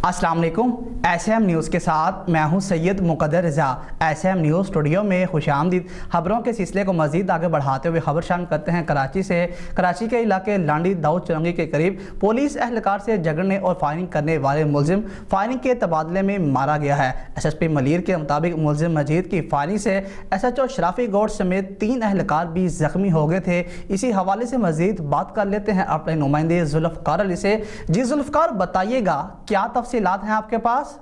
अस्सलाम वालेकुम। SM news के साथ मैं हूं सैयद मुक़द्दर रज़ा। SM न्यूज़ स्टूडियो में खुशामदीद। खबरों के सिलसिले को मज़ीद आगे बढ़ाते हुए खबर शामिल करते हैं कराची से। कराची के इलाके लांडी दाऊद चुरंगी के करीब पुलिस एहलकार से झगड़ने और फायरिंग करने वाले मुलजिम फायरिंग के तबादले में मारा गया है। SSP मलीर के मुताबिक मुलजिम मजीद की फायरिंग से SHO शराफी गौड समेत 3 एहलकार भी जख्मी हो गए थे। इसी हवाले से मजीद बात कर लेते हैं अपने नुमाइंदे जुल्फ़कार अली से। जी जुल्फ़कार, बताइएगा क्या तफसीलात हैं आपके पास?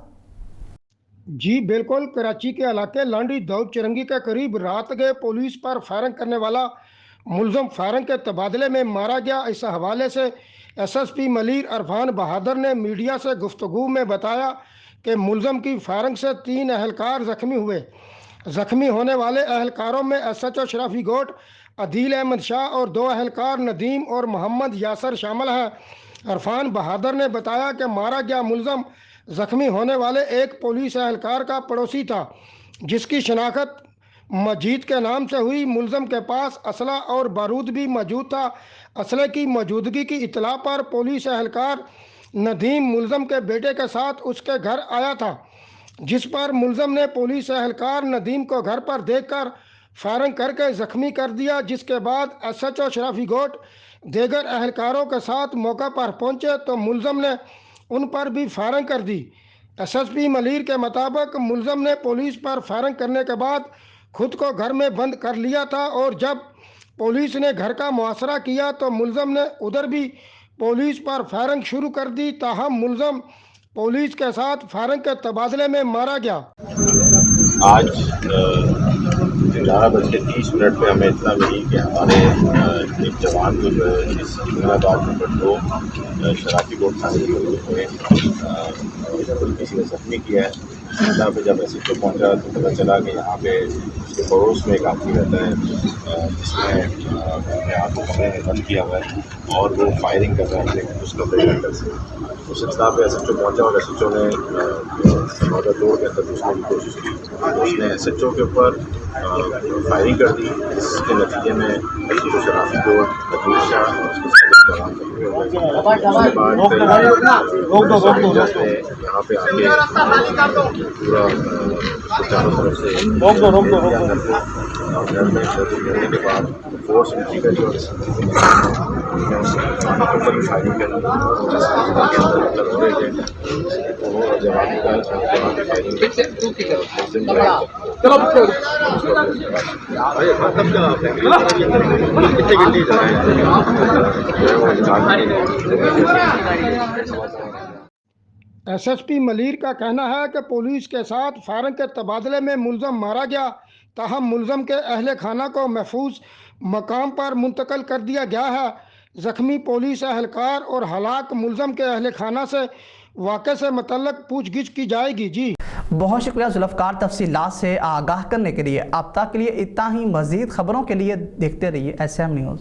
जी बिल्कुल, कराची के इलाके लांडी दाऊद चुरंगी के करीब रात के पुलिस पर फायरिंग करने वाला मुलजम फायरिंग के तबादले में मारा गया। इस हवाले से SSP मलीर इरफान बहादुर ने मीडिया से गुफ्तगू में बताया कि मुलजम की फायरिंग से 3 एहलकार जख्मी हुए। जख्मी होने वाले एहलकारों में SHO शराफी गोट अदील अहमद शाह और 2 एहलकार नदीम और मोहम्मद यासर शामिल हैं। इरफान बहादुर ने बताया कि मारा गया मुलजम जख्मी होने वाले एक पुलिस एहलकार का पड़ोसी था, जिसकी शनाख्त मजीद के नाम से हुई। मुलजम के पास असला और बारूद भी मौजूद था। असले की मौजूदगी की इतला पर पुलिस एहलकार नदीम मुलजम के बेटे के साथ उसके घर आया था, जिस पर मुलजम ने पुलिस एहलकार नदीम को घर पर देखकर फायरिंग करके ज़ख्मी कर दिया। जिसके बाद SHO शराफी गोट दीगर एहलकारों के साथ मौका पर पहुंचे तो मुलजम ने उन पर भी फायरिंग कर दी। SSP मलीर के मुताबिक मुलजम ने पुलिस पर फायरिंग करने के बाद खुद को घर में बंद कर लिया था और जब पुलिस ने घर का मुआसरा किया तो मुलजम ने उधर भी पुलिस पर फायरिंग शुरू कर दी। ताहम मुलजम पुलिस के साथ फायरिंग के तबादले में मारा गया। आज 11:30 पे हमें इतना मिली कि हमारे एक जवान को जो है इस इस्लामाबाद नंबर 2 शराफी कोट थाने में किसी ने जख्मी किया है। यहाँ पे जब SHO पहुँचा तो पता चला कि यहाँ पे उसके पड़ोस में एक आदमी रहता है जिसने अपने हाथ को कमरे में बंद किया हुआ है और वो फायरिंग कर रहा है लेकिन उसका अंदर से। उस इस्लाम पे SHO पहुँचा और SHO ने दरवाज़ा तोड़ के अंदर घुसने की कोशिश की। उसने SHO के ऊपर फायरिंग कर दी, जिसके नतीजे में SHO शराफी को अदील शाह और उसके साथ जवान जख्मी हो गए। यहाँ पे आके पूरा चारों तरफ से घर में गिरने के बाद फोर्स एंट्री करी और फायरिंग करी जवान का SSP मलीर का कहना है कि पुलिस के साथ फायरिंग के तबादले में मुलजम मारा गया। ताहम मुलजम के अहले खाना को महफूज मकाम पर मुंतकिल कर दिया गया है। जख्मी पुलिस एहलकार और हलाक मुलजम के अहले खाना से वाक़े से मुतल्लक पूछगिछ की जाएगी। जी बहुत शुक्रिया जुल्फ़कार, तफसीलात से आगाह करने के लिए। अब तक के लिए इतना ही। मज़ीद खबरों के लिए देखते रहिए SM न्यूज़।